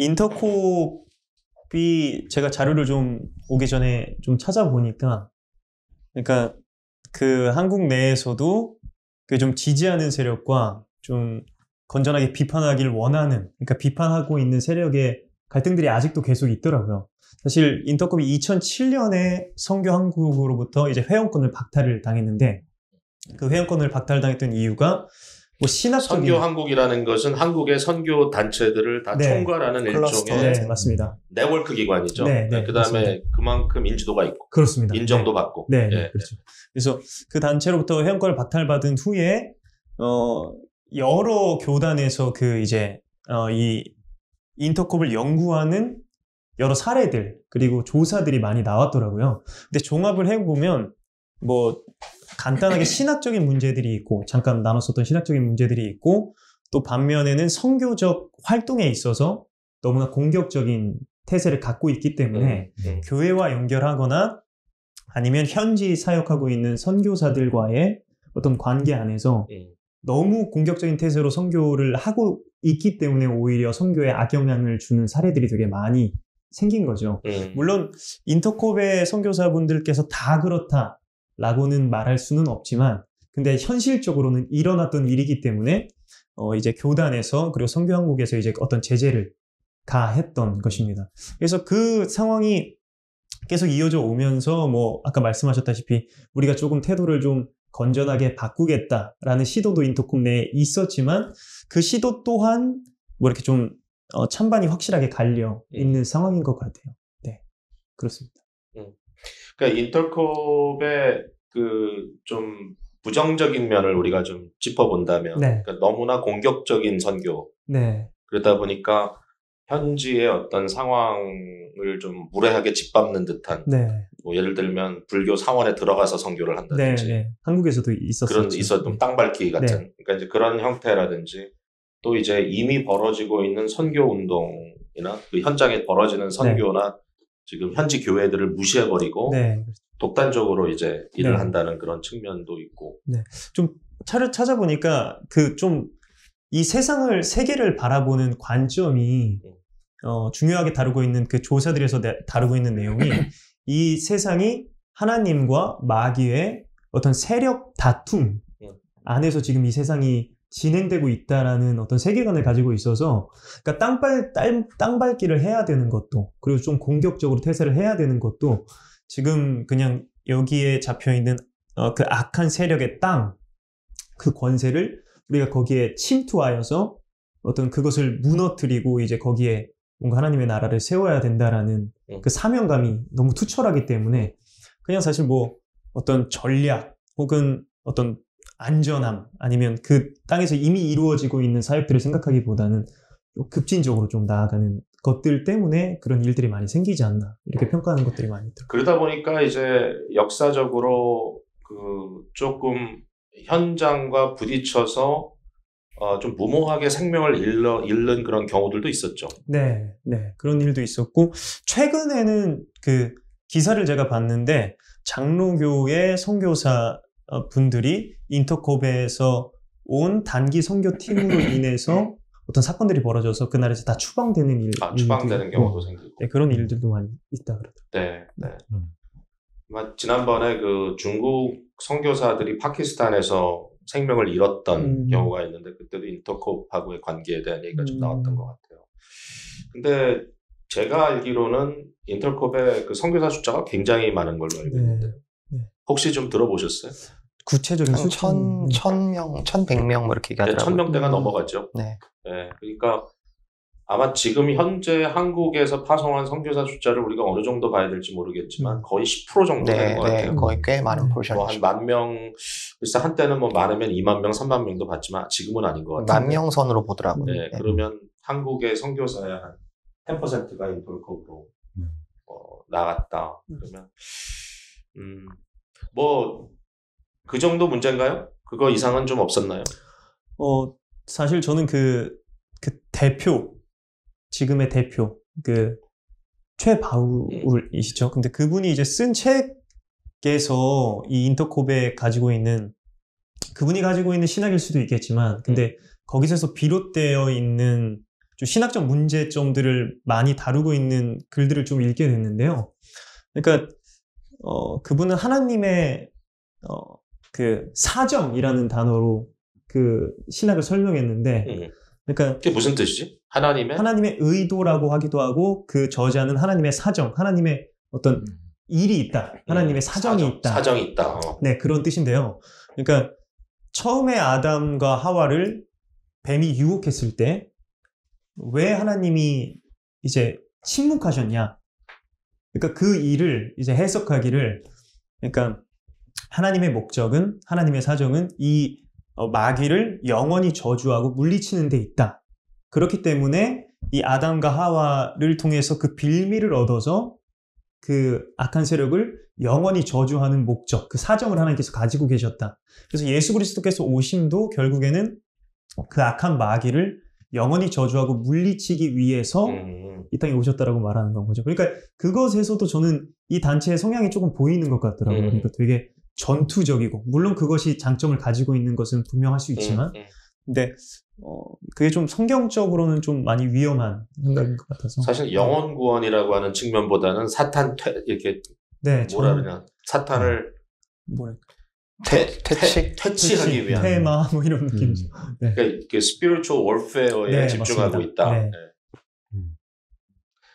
인터콥이 제가 자료를 좀 오기 전에 좀 찾아보니까, 그러니까 그 한국 내에서도 그 좀 지지하는 세력과 좀 건전하게 비판하길 원하는, 그러니까 비판하고 있는 세력의 갈등들이 아직도 계속 있더라고요. 사실 인터컵이 2007년에 선교 한국으로부터 이제 회원권을 박탈을 당했는데, 그 회원권을 박탈당했던 이유가 뭐 신학적인 선교 한국이라는 것은 한국의 선교 단체들을 다 네. 총괄하는 클러스터. 일종의 네, 맞습니다. 네트워크 기관이죠. 네, 네, 그다음에 맞습니다. 그만큼 인지도가 있고 그렇습니다. 인정도 네. 받고. 네, 예. 그렇죠. 그래서 그 단체로부터 회원권을 박탈받은 후에 여러 교단에서 그 이제 이 인터콥을 연구하는 여러 사례들 그리고 조사들이 많이 나왔더라고요. 근데 종합을 해보면 뭐 간단하게 신학적인 문제들이 있고 잠깐 나눴었던 신학적인 문제들이 있고 또 반면에는 선교적 활동에 있어서 너무나 공격적인 태세를 갖고 있기 때문에 교회와 연결하거나 아니면 현지 사역하고 있는 선교사들과의 어떤 관계 안에서 너무 공격적인 태세로 선교를 하고 있기 때문에 오히려 선교에 악영향을 주는 사례들이 되게 많이 생긴 거죠. 물론 인터콥의 선교사분들께서 다 그렇다라고는 말할 수는 없지만 근데 현실적으로는 일어났던 일이기 때문에 이제 교단에서 그리고 선교한국에서 이제 어떤 제재를 가했던 것입니다. 그래서 그 상황이 계속 이어져 오면서 뭐 아까 말씀하셨다시피 우리가 조금 태도를 좀 건전하게 바꾸겠다라는 시도도 인터콥 내에 있었지만 그 시도 또한 뭐 이렇게 좀 찬반이 확실하게 갈려 있는 상황인 것 같아요. 네, 그렇습니다. 그러니까 인터콥의 그 좀 부정적인 면을 우리가 좀 짚어본다면, 네. 그러니까 너무나 공격적인 선교. 네. 그러다 보니까 현지의 어떤 상황을 좀 무례하게 짓밟는 듯한. 네. 뭐 예를 들면 불교 사원에 들어가서 선교를 한다든지. 네, 네. 한국에서도 있었었죠. 그런 있었던 땅밟기 같은. 네. 그러니까 이제 그런 형태라든지 또 이제 이미 벌어지고 있는 선교 운동이나 그 현장에 벌어지는 선교나 지금 현지 교회들을 무시해버리고 네. 독단적으로 이제 일을 네. 한다는 그런 측면도 있고. 네. 좀 찾아보니까 그 좀 이 세계를 바라보는 관점이 중요하게 다루고 있는 그 조사들에서 다루고 있는 내용이 이 세상이 하나님과 마귀의 어떤 세력 다툼 안에서 지금 이 세상이 진행되고 있다라는 어떤 세계관을 가지고 있어서 그러니까 땅밟기를 해야 되는 것도 그리고 좀 공격적으로 태세를 해야 되는 것도 지금 그냥 여기에 잡혀있는 그 악한 세력의 그 권세를 우리가 거기에 침투하여서 어떤 그것을 무너뜨리고 이제 거기에 뭔가 하나님의 나라를 세워야 된다라는 그 사명감이 너무 투철하기 때문에 그냥 사실 뭐 어떤 전략 혹은 어떤 안전함 아니면 그 땅에서 이미 이루어지고 있는 사역들을 생각하기보다는 급진적으로 좀 나아가는 것들 때문에 그런 일들이 많이 생기지 않나 이렇게 평가하는 것들이 많이 있더라고요. 그러다 보니까 이제 역사적으로 그 조금 현장과 부딪혀서 좀 무모하게 생명을 잃는 그런 경우들도 있었죠. 네, 네. 그런 일도 있었고, 최근에는 그 기사를 제가 봤는데, 장로교의 선교사 분들이 인터콥에서 온 단기 선교팀으로 인해서 어떤 사건들이 벌어져서 그날에서 다 추방되는 일. 추방되는 경우도 생기고. 네, 그런 일들도 많이 있다 그러더라고요. 네, 네. 지난번에 그 중국 선교사들이 파키스탄에서 생명을 잃었던 경우가 있는데 그때도 인터콥하고의 관계에 대한 얘기가 좀 나왔던 것 같아요. 근데 제가 알기로는 인터콥의 그 선교사 숫자가 굉장히 많은 걸로 알고 있는데 혹시 좀 들어보셨어요? 구체적인 숫자? 1,000명, 1,100명 뭐 이렇게 얘기하더라고요. 1,000명대가 넘어갔죠. 네. 네. 그러니까 아마 지금 현재 한국에서 파송한 선교사 숫자를 우리가 어느 정도 봐야 될지 모르겠지만 거의 10% 정도 되는 것 같아요. 거의 꽤 많은 포션이죠. 뭐 한 10,000명, 글쎄 한때는 뭐 많으면 20,000명, 30,000명도 봤지만 지금은 아닌 것 같아요. 10,000명 선으로 보더라고요. 네, 그러면 한국의 선교사의 한 10%가 인터콥으로 나갔다. 그러면 뭐 그 정도 문제인가요? 그거 이상은 좀 없었나요? 사실 저는 그 지금의 대표, 최바울이시죠. 근데 그분이 이제 쓴 책에서 이 인터콥에 그분이 가지고 있는 신학일 수도 있겠지만, 근데 거기서 비롯되어 있는 좀 신학적 문제점들을 많이 다루고 있는 글들을 좀 읽게 됐는데요. 그러니까 그분은 하나님의 그 사정이라는 단어로 그 신학을 설명했는데, 그러니까 그게 무슨 뜻이지? 하나님의 의도라고 하기도 하고 그 저자는 하나님의 사정, 하나님의 어떤 일이 있다, 하나님의 사정이 있다. 사정이 있다. 네, 그런 뜻인데요. 그러니까 처음에 아담과 하와를 뱀이 유혹했을 때 왜 하나님이 이제 침묵하셨냐? 그러니까 그 일을 이제 해석하기를, 그러니까 하나님의 목적은, 하나님의 사정은 이 마귀를 영원히 저주하고 물리치는 데 있다. 그렇기 때문에 이 아담과 하와를 통해서 그 빌미를 얻어서 그 악한 세력을 영원히 저주하는 목적, 그 사정을 하나님께서 가지고 계셨다. 그래서 예수 그리스도께서 오심도 결국에는 그 악한 마귀를 영원히 저주하고 물리치기 위해서 이 땅에 오셨다라고 말하는 건 거죠. 그러니까 그것에서도 저는 이 단체의 성향이 조금 보이는 것 같더라고요. 그러니까 되게 전투적이고, 물론 그것이 장점을 가지고 있는 것은 분명할 수 있지만, 근데 그게 좀 성경적으로는 좀 많이 위험한 생각인 것 같아서. 사실 영혼 구원이라고 하는 측면보다는 이렇게 네, 뭐라 그러냐, 사탄을 뭐랄까, 퇴치하기 위한 테마 뭐 이런 느낌이죠. 네. 그러니까 그 spiritual warfare에 네, 집중하고 맞습니다. 있다. 네.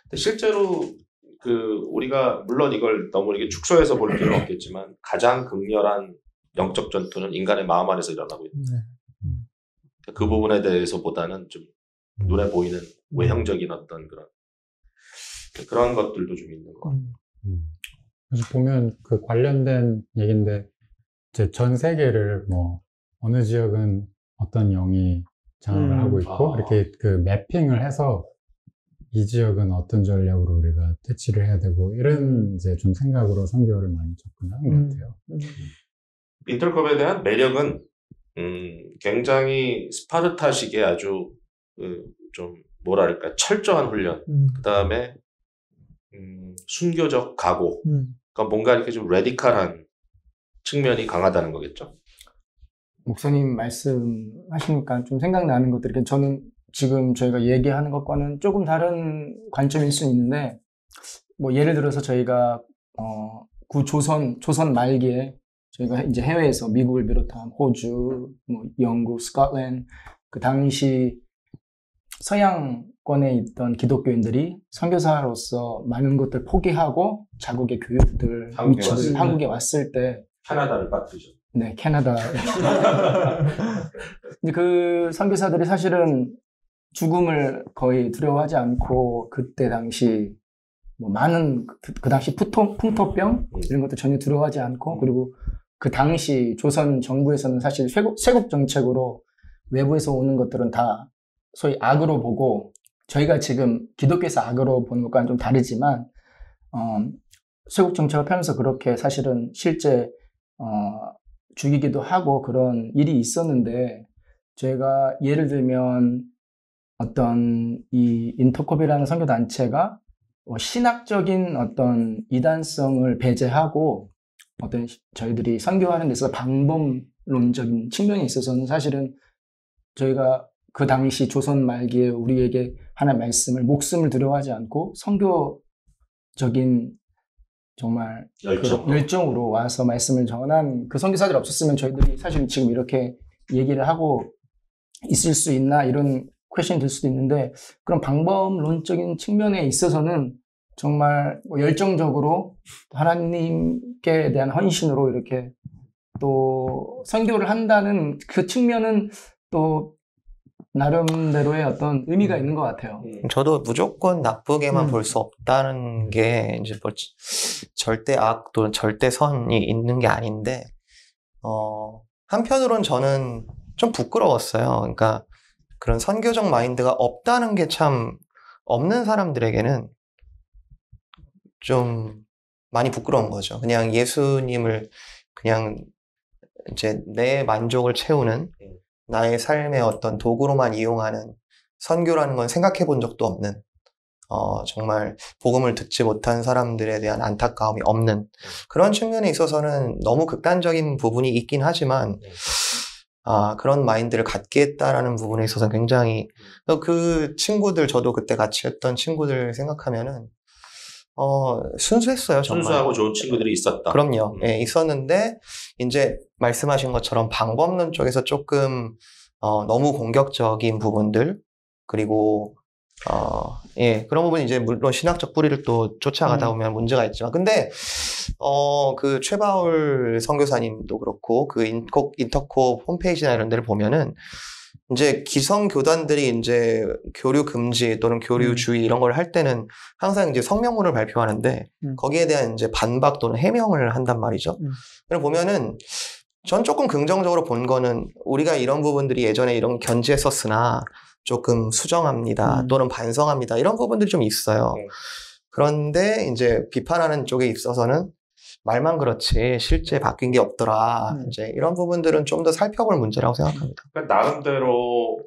근데 실제로 우리가 물론 이걸 너무 이렇게 축소해서 볼 필요는 없겠지만 가장 극렬한 영적 전투는 인간의 마음 안에서 일어나고 있다. 네. 그 부분에 대해서보다는 좀 눈에 보이는 외형적인 어떤 그런 것들도 좀 있는 것 같아요. 그래서 보면 그 관련된 얘기인데, 이제 전 세계를 뭐 어느 지역은 어떤 영이 장악을 하고 있고 이렇게 그 매핑을 해서 이 지역은 어떤 전략으로 우리가 퇴치를 해야 되고 이런 이제 좀 생각으로 선교를 많이 접근하는 것 같아요. 인터컵에 대한 매력은 굉장히 스파르타식의 아주 좀 뭐랄까 철저한 훈련, 그 다음에 순교적 각오, 그러니까 뭔가 이렇게 좀 레디컬한 측면이 강하다는 거겠죠. 목사님 말씀하시니까 좀 생각나는 것들이, 저는 지금 저희가 얘기하는 것과는 조금 다른 관점일 수 있는데, 뭐 예를 들어서 저희가 조선 말기에 저희가 이제 해외에서 미국을 비롯한 호주, 뭐 영국, 스코틀랜드, 그 당시 서양권에 있던 기독교인들이 선교사로서 많은 것들 포기하고 자국의 교육들, 위치들 한국에 왔을 때 캐나다를 빠뜨리죠. 네, 캐나다. 이제 그 선교사들이 사실은 죽음을 거의 두려워하지 않고, 그때 당시 뭐 많은 그 당시 풍토병 이런 것도 전혀 두려워하지 않고, 그리고 그 당시 조선 정부에서는 사실 쇄국 정책으로 외부에서 오는 것들은 다 소위 악으로 보고, 저희가 지금 기독교에서 악으로 보는 것과는 좀 다르지만 쇄국 정책을 펴면서 그렇게 사실은 실제 죽이기도 하고 그런 일이 있었는데, 제가 예를 들면 어떤 이 인터콥이라는 선교단체가 신학적인 어떤 이단성을 배제하고 어떤 저희들이 선교하는 데서 방법론적인 측면에 있어서는 사실은 저희가 그 당시 조선 말기에 우리에게 하나의 말씀을 목숨을 두려워하지 않고 선교적인 정말 열정으로 와서 말씀을 전한 그 선교사들이 없었으면 저희들이 사실 지금 이렇게 얘기를 하고 있을 수 있나, 이런 퀘션이 들 수도 있는데, 그런 방법론적인 측면에 있어서는 정말 열정적으로 하나님께 대한 헌신으로 이렇게 또 선교를 한다는 그 측면은 또 나름대로의 어떤 의미가 있는 것 같아요. 저도 무조건 나쁘게만 볼 수 없다는 게 이제 뭐 절대 악 또는 절대 선이 있는 게 아닌데, 한편으론 저는 좀 부끄러웠어요. 그러니까 그런 선교적 마인드가 없다는 게 참, 없는 사람들에게는 좀 많이 부끄러운 거죠. 그냥 예수님을 그냥 이제 내 만족을 채우는 나의 삶의 어떤 도구로만 이용하는 선교라는 건 생각해 본 적도 없는, 정말 복음을 듣지 못한 사람들에 대한 안타까움이 없는 그런 측면에 있어서는 너무 극단적인 부분이 있긴 하지만, 그런 마인드를 갖게 했다라는 부분에 있어서 굉장히 그 친구들 저도 그때 같이 했던 친구들 생각하면은 순수했어요 정말. 순수하고 좋은 친구들이 있었다. 그럼요. 예, 있었는데 이제 말씀하신 것처럼 방법론 쪽에서 조금 너무 공격적인 부분들 그리고 예, 그런 부분이 이제 물론 신학적 뿌리를 또 쫓아가다 보면 문제가 있지만 근데 그 최바울 선교사님도 그렇고 그 인터콥 홈페이지나 이런 데를 보면은 이제 기성 교단들이 이제 교류 금지 또는 교류 주의 이런 걸 할 때는 항상 이제 성명문을 발표하는데 거기에 대한 이제 반박 또는 해명을 한단 말이죠. 그걸 보면은 전 조금 긍정적으로 본 거는 우리가 이런 부분들이 예전에 이런 견지했었으나 조금 수정합니다 또는 반성합니다 이런 부분들이 좀 있어요. 그런데 이제 비판하는 쪽에 있어서는 말만 그렇지 실제 바뀐 게 없더라. 이제 이런 부분들은 좀 더 살펴볼 문제라고 생각합니다. 그러니까 나름대로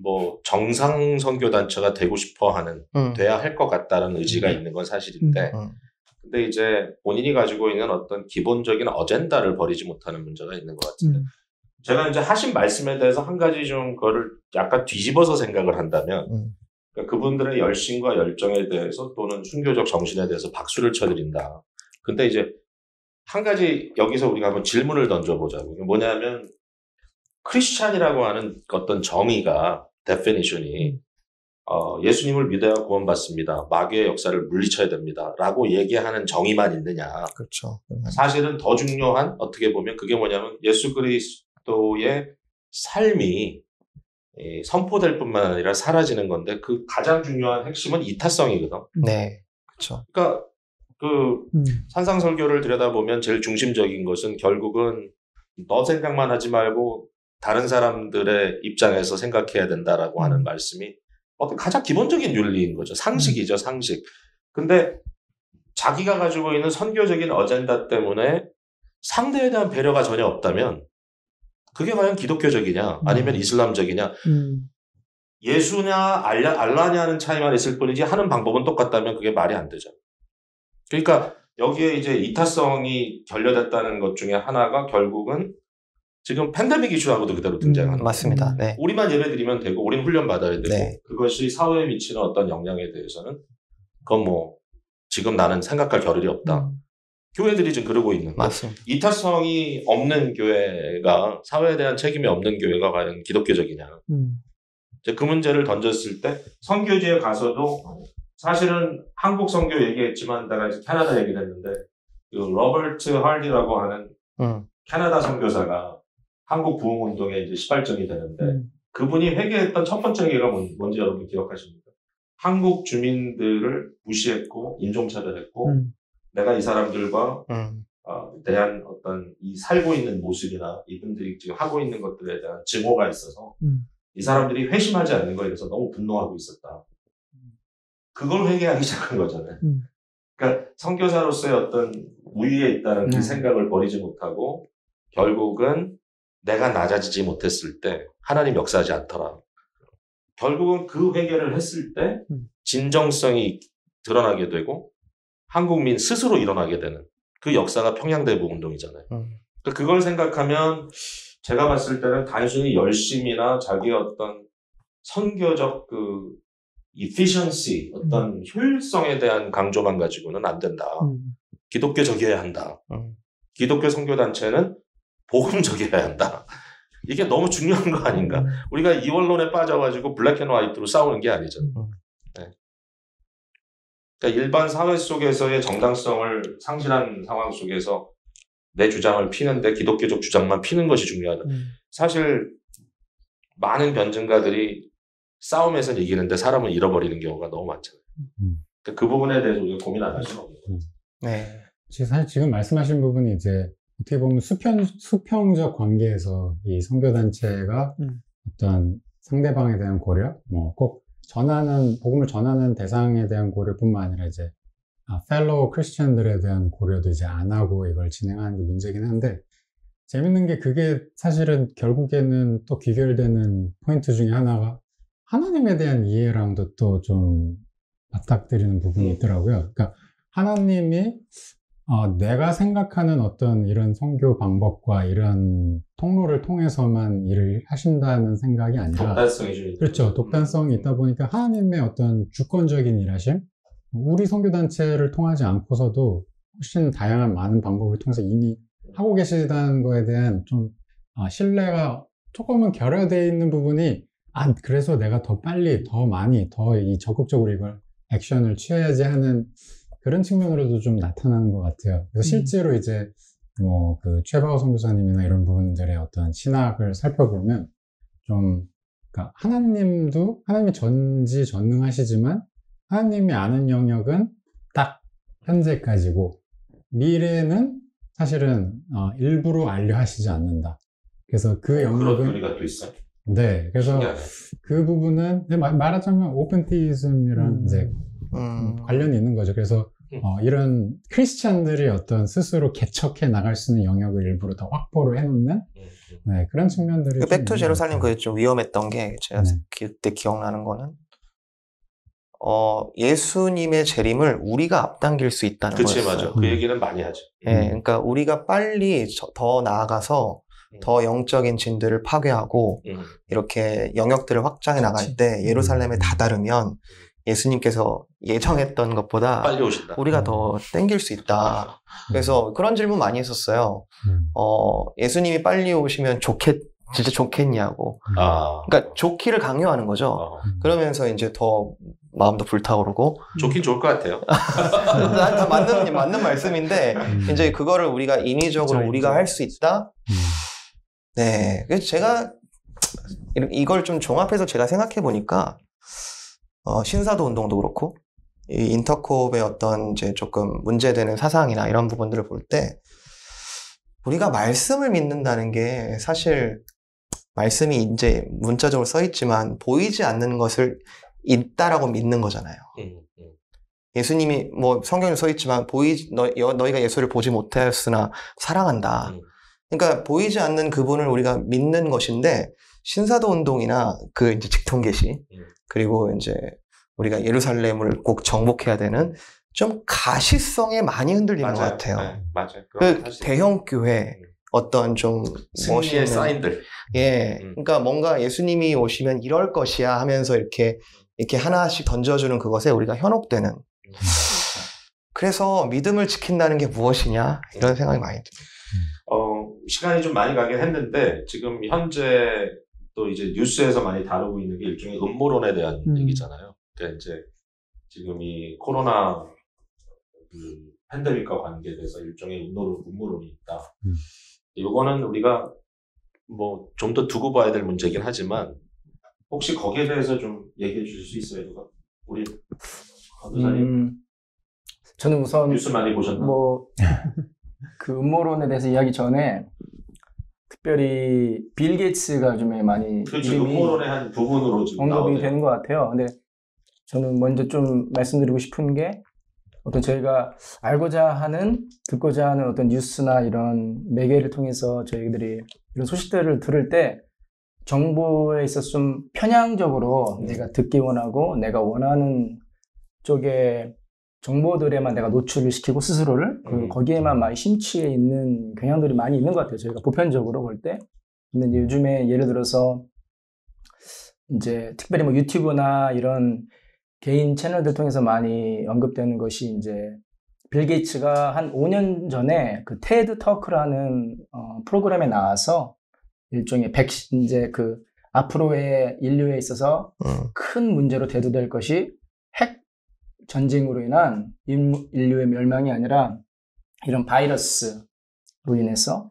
뭐 정상 선교 단체가 되고 싶어하는 돼야 할 것 같다는 의지가 있는 건 사실인데, 근데 이제 본인이 가지고 있는 어떤 기본적인 어젠다를 버리지 못하는 문제가 있는 것 같은데, 제가 이제 하신 말씀에 대해서 한 가지 좀 그거를 약간 뒤집어서 생각을 한다면, 그러니까 그분들의 열심과 열정에 대해서 또는 순교적 정신에 대해서 박수를 쳐드린다. 근데 이제 한 가지 여기서 우리가 한번 질문을 던져보자고. 뭐냐면 크리스찬이라고 하는 어떤 정의가 definition이 예수님을 믿어야 구원받습니다. 마귀의 역사를 물리쳐야 됩니다. 라고 얘기하는 정의만 있느냐. 그렇죠. 사실은 더 중요한 어떻게 보면 그게 뭐냐면 예수 그리스도의 삶이 선포될 뿐만 아니라 사라지는 건데 그 가장 중요한 핵심은 이타성이거든. 네. 그렇죠. 그러니까 산상설교를 들여다보면 제일 중심적인 것은 결국은 너 생각만 하지 말고 다른 사람들의 입장에서 생각해야 된다라고 하는 말씀이 어떤 가장 기본적인 윤리인 거죠. 상식이죠, 상식. 근데 자기가 가지고 있는 선교적인 어젠다 때문에 상대에 대한 배려가 전혀 없다면 그게 과연 기독교적이냐 아니면 이슬람적이냐 예수냐 알라냐는 차이만 있을 뿐이지 하는 방법은 똑같다면 그게 말이 안 되죠. 그러니까 여기에 이제 이타성이 결여됐다는 것 중에 하나가 결국은 지금 팬데믹 이슈하고도 그대로 등장하는 거예요. 맞습니다. 네. 우리만 예배드리면 되고 우리는 훈련받아야 되고 네. 그것이 사회에 미치는 어떤 영향에 대해서는 그건 뭐 지금 나는 생각할 겨를이 없다. 교회들이 지금 그러고 있는 거예요. 맞습니다. 이타성이 없는 교회가 사회에 대한 책임이 없는 교회가 과연 기독교적이냐. 이제 그 문제를 던졌을 때 선교지에 가서도 사실은 한국 선교 얘기했지만 내가 이제 캐나다 얘기를 했는데 그 로버트 할디라고 하는 캐나다 선교사가 한국 부흥운동에 이제 시발점이 되는데 그분이 회개했던 첫 번째 회개가 뭔지 여러분 기억하십니까? 한국 주민들을 무시했고 인종차별했고 내가 이 사람들과 대한 어떤 이 살고 있는 모습이나 이분들이 지금 하고 있는 것들에 대한 증오가 있어서 이 사람들이 회심하지 않는 거에 대해서 너무 분노하고 있었다. 그걸 회개하기 시작한 거잖아요. 그러니까 선교사로서의 어떤 우위에 있다는 그 생각을 버리지 못하고 결국은 내가 낮아지지 못했을 때 하나님 역사하지 않더라. 결국은 그 회개를 했을 때 진정성이 드러나게 되고 한국민 스스로 일어나게 되는 그 역사가 평양대부 운동이잖아요. 그러니까 그걸 생각하면 제가 봤을 때는 단순히 열심이나 자기의 어떤 선교적 그 efficiency, 어떤 효율성에 대한 강조만 가지고는 안 된다. 기독교적이어야 한다. 기독교 선교단체는 복음적이어야 한다. 이게 너무 중요한 거 아닌가? 우리가 이원론에 빠져가지고 블랙 앤 화이트로 싸우는 게 아니잖아요. 네. 그러니까 일반 사회 속에서의 정당성을 상실한 상황 속에서 내 주장을 피는데 기독교적 주장만 피는 것이 중요하다. 사실 많은 변증가들이 싸움에서는 이기는데 사람은 잃어버리는 경우가 너무 많잖아요. 그러니까 그 부분에 대해서 우리가 고민 안 할 수는 없는 거죠. 네. 사실 지금 말씀하신 부분이 이제 어떻게 보면 수평적 관계에서 이 선교단체가 어떤 상대방에 대한 고려, 뭐 꼭 복음을 전하는 대상에 대한 고려뿐만 아니라 이제 fellow 크리스천들에 대한 고려도 이제 안 하고 이걸 진행하는 게 문제긴 한데 재밌는 게 그게 사실은 결국에는 또 귀결되는 포인트 중에 하나가 하나님에 대한 이해랑도 또 좀 맞닥뜨리는 부분이 있더라고요. 그러니까 하나님이 내가 생각하는 어떤 이런 선교 방법과 이런 통로를 통해서만 일을 하신다는 생각이 아니라 독단성이 좀 그렇죠. 독단성이 있다 보니까 하나님의 어떤 주권적인 일하심, 우리 선교단체를 통하지 않고서도 훨씬 다양한 많은 방법을 통해서 이미 하고 계시다는 거에 대한 좀 신뢰가 조금은 결여되어 있는 부분이 그래서 내가 더 빨리, 더 많이, 더 이 적극적으로 이걸 액션을 취해야지 하는 그런 측면으로도 좀 나타나는 것 같아요. 그래서 실제로 이제 뭐 그 최바오 선교사님이나 이런 분들의 어떤 신학을 살펴보면 좀 그러니까 하나님이 전지전능하시지만 하나님이 아는 영역은 딱 현재까지고 미래는 사실은 일부러 알려 하시지 않는다. 그래서 그 그런 영역은 의미가 또 있어요. 네, 그래서 신기하네. 그 부분은 말하자면 오픈티즘이랑 이제 관련이 있는 거죠. 그래서 이런 크리스찬들이 어떤 스스로 개척해 나갈 수 있는 영역을 일부러 더 확보를 해놓는 네, 그런 측면들이 좀 백투 있는 제루살렘 것 같아요. 그게 좀 위험했던 게 제가 그때 기억나는 거는 예수님의 재림을 우리가 앞당길 수 있다는 그치, 거였어요. 맞아. 그 얘기는 많이 하죠. 예, 그러니까 우리가 빨리 더 나아가서 더 영적인 진들을 파괴하고 이렇게 영역들을 확장해 나갈 때 예루살렘에 다다르면 예수님께서 예정했던 것보다 빨리 오신다. 우리가 더 땡길 수 있다. 그래서 그런 질문 많이 했었어요. 예수님이 빨리 오시면 진짜 좋겠냐고. 그러니까 좋기를 강요하는 거죠. 그러면서 이제 더 마음도 불타오르고. 좋긴 좋을 것 같아요. 다 맞는 말씀인데, 이제 그거를 우리가 인위적으로 그쵸, 우리가 인정. 할 수 있다? 네. 그래서 제가 이걸 좀 종합해서 제가 생각해 보니까, 신사도 운동도 그렇고, 이 인터콥의 어떤 이제 조금 문제되는 사상이나 이런 부분들을 볼 때, 우리가 말씀을 믿는다는 게 사실 말씀이 이제 문자적으로 써 있지만 보이지 않는 것을 있다라고 믿는 거잖아요. 예수님이 뭐 성경에 써 있지만 너희가 예수를 보지 못하였으나 사랑한다. 그러니까 보이지 않는 그분을 우리가 믿는 것인데 신사도 운동이나 그 이제 직통계시 그리고 이제 우리가 예루살렘을 꼭 정복해야 되는 좀 가시성에 많이 흔들리는 것 같아요. 네, 맞아요. 그 대형 교회 어떤 좀 승리의 멋있는 사인들. 예, 그러니까 뭔가 예수님이 오시면 이럴 것이야 하면서 이렇게 하나씩 던져주는 그것에 우리가 현혹되는. 그래서 믿음을 지킨다는 게 무엇이냐 이런 생각이 많이 들어요. 시간이 좀 많이 가긴 했는데 지금 현재 또 이제 뉴스에서 많이 다루고 있는 게 일종의 음모론에 대한 얘기잖아요. 그러니까 이제 지금 이 코로나 팬데믹과 관계돼서 일종의 음모론이 있다. 이거는 우리가 뭐 좀 더 두고 봐야 될 문제이긴 하지만 혹시 거기에 대해서 좀 얘기해 주실 수 있어요, 누가? 우리 강도사님 저는 우선 뉴스 많이 보셨나? 그 음모론에 대해서 이야기 전에 특별히 빌 게이츠가 요즘에 많이 그렇죠. 이름이 음모론의 한 부분으로 지금 언급이 나오네요. 되는 것 같아요. 근데 저는 먼저 좀 말씀드리고 싶은 게 어떤 저희가 알고자 하는, 듣고자 하는 어떤 뉴스나 이런 매개를 통해서 저희들이 이런 소식들을 들을 때 정보에 있어서 좀 편향적으로 내가 듣기 원하고 내가 원하는 쪽의 정보들에만 내가 노출을 시키고 스스로를 거기에만 많이 심취해 있는 경향들이 많이 있는 것 같아요. 저희가 보편적으로 볼 때. 근데 이제 요즘에 예를 들어서 이제 특별히 뭐 유튜브나 이런 개인 채널들 통해서 많이 언급되는 것이 이제 빌 게이츠가 한 5년 전에 그 테드 터크라는 프로그램에 나와서 일종의 이제 그 앞으로의 인류에 있어서 큰 문제로 대두될 것이 핵 전쟁으로 인한 인류의 멸망이 아니라 이런 바이러스로 인해서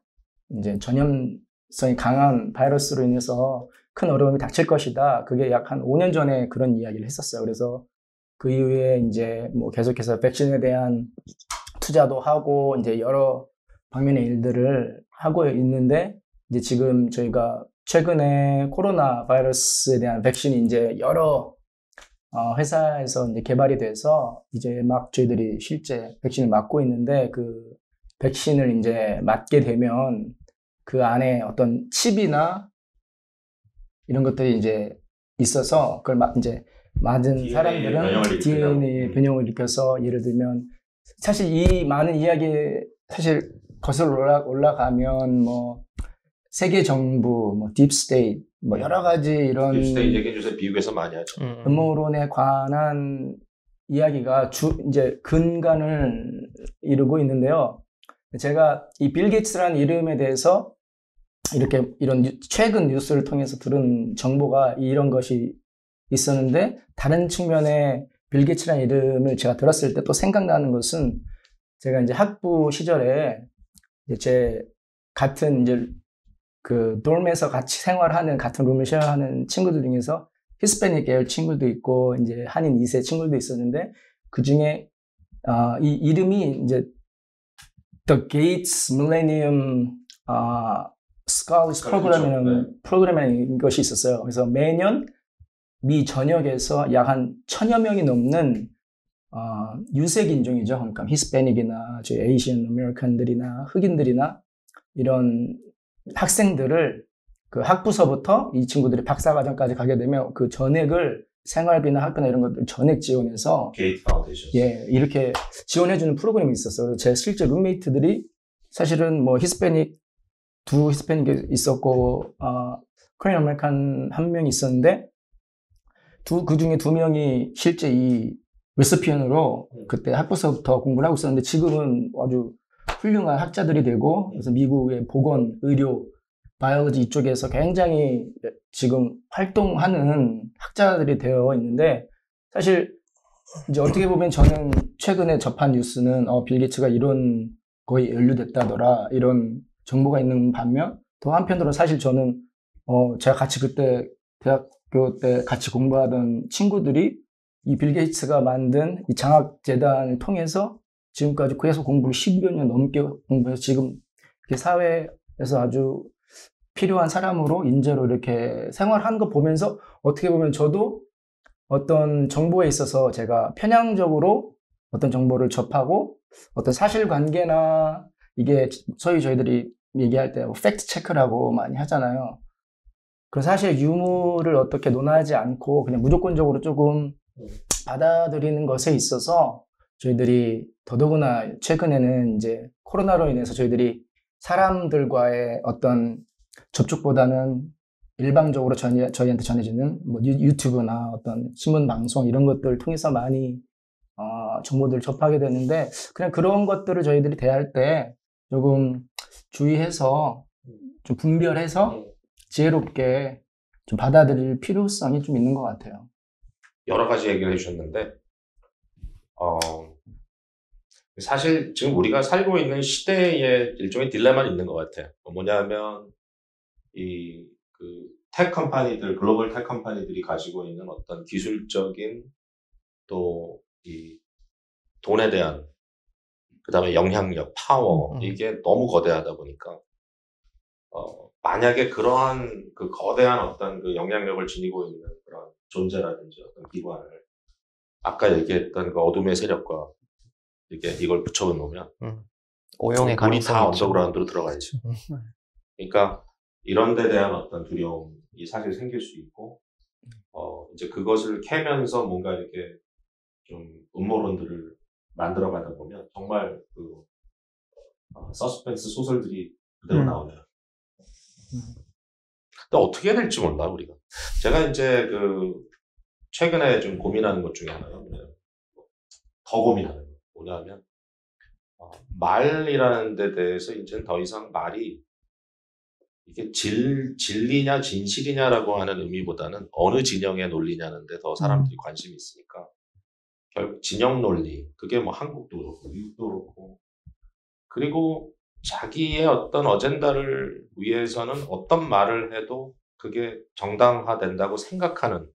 이제 전염성이 강한 바이러스로 인해서 큰 어려움이 닥칠 것이다. 그게 약 한 5년 전에 그런 이야기를 했었어요. 그래서 그 이후에 이제 뭐 계속해서 백신에 대한 투자도 하고 이제 여러 방면의 일들을 하고 있는데 이제 지금 저희가 최근에 코로나 바이러스에 대한 백신이 이제 여러 회사에서 이제 개발이 돼서 이제 막 저희들이 실제 백신을 맞고 있는데 그 백신을 이제 맞게 되면 그 안에 어떤 칩이나 이런 것들이 이제 있어서 그걸 이제 맞은 사람들은 DNA 변형을 일으켜서 예를 들면 사실 이 많은 이야기 사실 거슬러 올라가면 뭐 세계 정부, 뭐 딥스테이트, 뭐 여러 가지 이런 딥스테이트 얘기는 요새 미국에서 많이 하죠. 음모론에 관한 이야기가 이제 근간을 이루고 있는데요. 제가 이 빌 게이츠라는 이름에 대해서 이렇게 이런 최근 뉴스를 통해서 들은 정보가 이런 것이 있었는데, 다른 측면에 빌 게이츠라는 이름을 제가 들었을 때 또 생각나는 것은, 제가 이제 학부 시절에 이제 제 같은 이제 그 dorm에서 같이 생활하는, 같은 룸을 쉐어하는 친구들 중에서 히스패닉 계열 친구도 있고 이제 한인 2세 친구도 있었는데, 그 중에 이 이름이 이제 The Gates Millennium Scholars 프로그램이라는 것이 있었어요. 그래서 매년 미 전역에서 약 한 1000여 명이 넘는 유색 인종이죠. 그러니까 히스패닉이나 저희 에이시안 아메리칸들이나 흑인들이나 이런 학생들을 그 학부서부터 이 친구들이 박사과정까지 가게 되면 그 전액을 생활비나 학비나 이런 것들 전액 지원해서 게이트 파운데이션. 예, 이렇게 지원해주는 프로그램이 있었어요. 그래서 제 실제 룸메이트들이 사실은 뭐 두 히스패닉이 있었고, 코리안 아메리칸 한 명이 있었는데, 그 중에 2명이 실제 이 레시피언으로 그때 학부서부터 공부를 하고 있었는데, 지금은 아주 훌륭한 학자들이 되고, 그래서 미국의 보건, 의료, 바이올로지 이쪽에서 굉장히 지금 활동하는 학자들이 되어 있는데, 사실 이제 어떻게 보면 저는 최근에 접한 뉴스는 빌 게이츠가 이런 거의 연루됐다더라, 이런 정보가 있는 반면, 또 한편으로는 사실 저는 제가 같이 그때 대학교 때 같이 공부하던 친구들이 이 빌 게이츠가 만든 이 장학재단을 통해서 지금까지 계속 공부를 10여 년 넘게 공부해서 지금 사회에서 아주 필요한 사람으로 인재로 이렇게 생활하는 거 보면서, 어떻게 보면 저도 어떤 정보에 있어서 제가 편향적으로 어떤 정보를 접하고, 어떤 사실관계나 이게 소위 저희들이 얘기할 때 팩트 체크라고 많이 하잖아요. 그 사실 유무를 어떻게 논하지 않고 그냥 무조건적으로 조금 받아들이는 것에 있어서 저희들이 더더구나 최근에는 이제 코로나로 인해서 저희들이 사람들과의 어떤 접촉보다는 일방적으로 저희한테 전해지는 뭐 유튜브나 어떤 신문 방송 이런 것들을 통해서 많이 정보들을 접하게 되는데, 그냥 그런 것들을 저희들이 대할 때 조금 주의해서 좀 분별해서 지혜롭게 좀 받아들일 필요성이 좀 있는 것 같아요. 여러 가지 얘기를 해주셨는데, 사실 지금 우리가 살고 있는 시대에 일종의 딜레마는 있는 것 같아요. 뭐냐면 텍 컴퍼니들, 글로벌 텍 컴퍼니들이 가지고 있는 어떤 기술적인 또 이 돈에 대한, 그 다음에 영향력, 파워, 이게 너무 거대하다 보니까, 만약에 그러한 그 거대한 어떤 그 영향력을 지니고 있는 그런 존재라든지 어떤 기관을, 아까 얘기했던 그 어둠의 세력과 이걸 붙여놓으면, 오용의 우리 다 가능성이 있죠. 언더그라운드로 들어가야지. 그러니까, 이런 데 대한 어떤 두려움이 사실 생길 수 있고, 이제 그것을 캐면서 뭔가 이렇게 좀 음모론들을 만들어가다 보면 정말 서스펜스 소설들이 그대로 나오네요. 근데 어떻게 해야 될지 몰라, 우리가. 제가 이제 최근에 좀 고민하는 것 중에 하나요. 더 고민하는 거. 뭐냐면, 말이라는 데 대해서 이제는 더 이상 말이 이게 진리냐 진실이냐라고 하는 의미보다는 어느 진영의 논리냐는 데 더 사람들이 관심이 있으니까, 결국 진영 논리, 그게 뭐 한국도 그렇고 미국도 그렇고, 그리고 자기의 어떤 어젠다를 위해서는 어떤 말을 해도 그게 정당화된다고 생각하는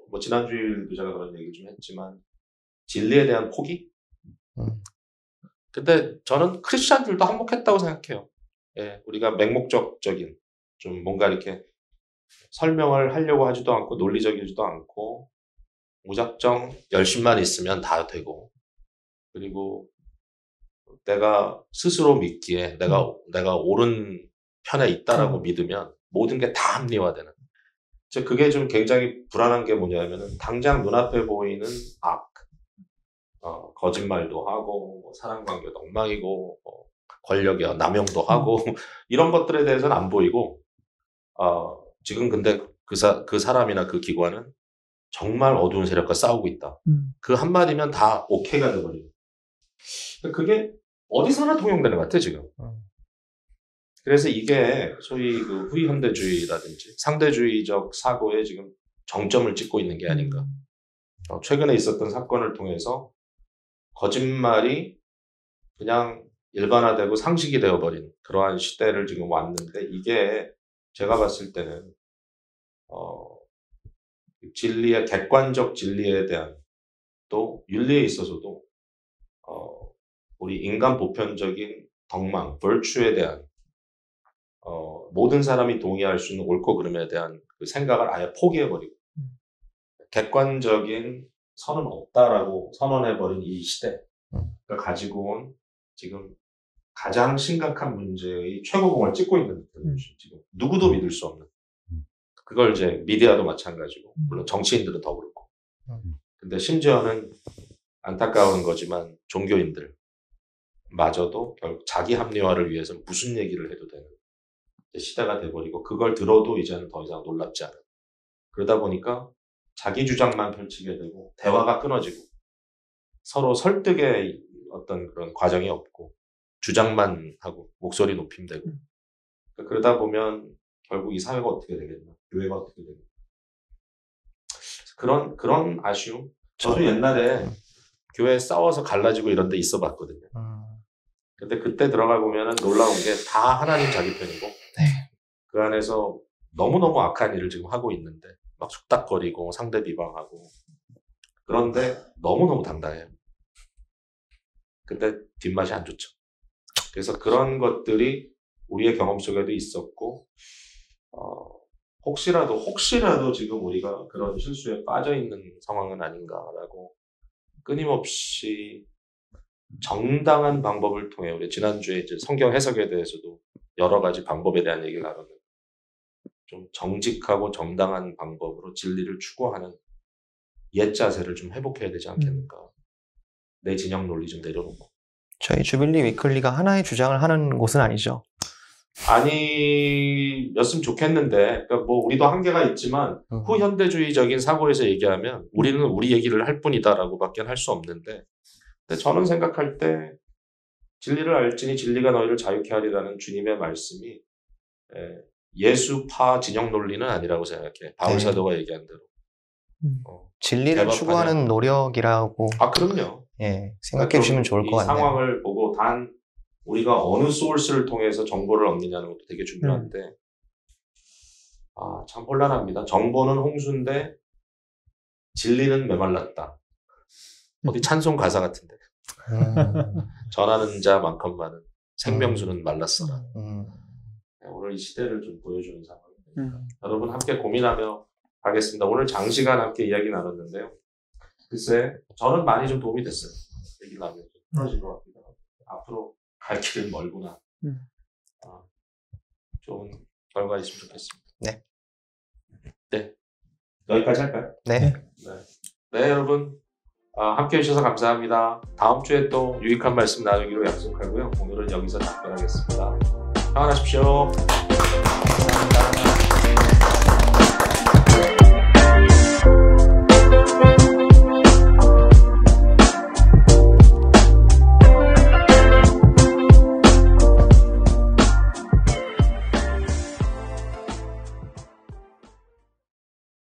뭐 지난주에도 제가 그런 얘기 좀 했지만, 진리에 대한 포기? 근데 저는 크리스찬들도 한몫했다고 생각해요. 예, 우리가 맹목적적인, 좀 뭔가 이렇게 설명을 하려고 하지도 않고 논리적이지도 않고 무작정 열심만 있으면 다 되고, 그리고 내가 스스로 믿기에 내가 옳은 편에 있다라고 믿으면 모든 게 다 합리화되는. 그게 좀 굉장히 불안한 게 뭐냐면은, 당장 눈앞에 보이는 악, 거짓말도 하고 뭐 사랑관계도 엉망이고 권력의 남용도 하고 이런 것들에 대해서는 안 보이고 지금 근데 그 사람이나 그 기관은 정말 어두운 세력과 싸우고 있다. 그 한마디면 다 오케이가 돼버려요. 그게 어디서나 통용되는 것 같아 지금. 그래서 이게 소위 그 후현대주의라든지 상대주의적 사고에 지금 정점을 찍고 있는 게 아닌가. 최근에 있었던 사건을 통해서 거짓말이 그냥 일반화되고 상식이 되어버린 그러한 시대를 지금 왔는데, 이게 제가 봤을 때는 진리의 객관적 진리에 대한 또 윤리에 있어서도 우리 인간 보편적인 덕망, virtue에 대한 모든 사람이 동의할 수 있는 옳고 그름에 대한 그 생각을 아예 포기해버리고 객관적인 선은 없다라고 선언해버린 이 시대가 가지고 온 지금 가장 심각한 문제의 최고봉을 찍고 있는 지금 누구도 믿을 수 없는, 그걸 이제 미디어도 마찬가지고 물론 정치인들은 더 그렇고, 근데 심지어는 안타까운 거지만 종교인들 마저도 결국 자기 합리화를 위해서 무슨 얘기를 해도 되는 시대가 돼버리고, 그걸 들어도 이제는 더 이상 놀랍지 않은, 그러다 보니까 자기 주장만 펼치게 되고 대화가 끊어지고 서로 설득의 어떤 그런 과정이 없고 주장만 하고 목소리 높임되고, 그러다 보면 결국 이 사회가 어떻게 되겠나, 교회가 어떻게 되겠나, 그런 아쉬움. 저도 옛날에 교회 싸워서 갈라지고 이런 데 있어 봤거든요. 근데 그때 들어가 보면은 놀라운 게 다 하나님 자기 편이고, 그 안에서 너무너무 악한 일을 지금 하고 있는데 막 숙닥거리고 상대 비방하고, 그런데 너무너무 당당해요. 근데 뒷맛이 안 좋죠. 그래서 그런 것들이 우리의 경험 속에도 있었고, 혹시라도 지금 우리가 그런 실수에 빠져 있는 상황은 아닌가라고 끊임없이 정당한 방법을 통해, 우리 지난주에 이제 성경 해석에 대해서도 여러 가지 방법에 대한 얘기를 나눴는데, 좀 정직하고 정당한 방법으로 진리를 추구하는 옛 자세를 좀 회복해야 되지 않겠는가. 내 진영 논리 좀 내려놓고. 저희 주빌리 위클리가 하나의 주장을 하는 곳은 아니죠. 아니었으면 좋겠는데, 그러니까 뭐 우리도 한계가 있지만 후현대주의적인 사고에서 얘기하면 우리는 우리 얘기를 할 뿐이다라고 밖에 할 수 없는데, 근데 저는 생각할 때 진리를 알지니 진리가 너희를 자유케 하리라는 주님의 말씀이 예수파 진영 논리는 아니라고 생각해. 바울 사도가 얘기한 대로. 진리를 추구하는 노력이라고. 그럼요. 예, 생각해 주시면 좋을 것 같네요. 이 상황을 보고 단 우리가 어느 소urce를 통해서 정보를 얻느냐는 것도 되게 중요한데, 참 혼란합니다. 정보는 홍수인데 진리는 메말랐다. 어디 찬송 가사 같은데. 전하는 자만큼만은 생명수는 말랐어라. 오늘 이 시대를 좀 보여주는 상황입니다. 여러분 함께 고민하며 가겠습니다. 오늘 장시간 함께 이야기 나눴는데요. 글쎄, 저는 많이 좀 도움이 됐어요. 얘기를 나누면 풀어진 것 같기도 하고, 앞으로 갈 길은 멀구나. 좋은 결과 있으면 좋겠습니다. 네. 여기까지 할까요? 네. 여러분. 함께 해주셔서 감사합니다. 다음 주에 또 유익한 말씀 나누기로 약속하고요. 오늘은 여기서 작별하겠습니다. 평안하십시오. 감사합니다.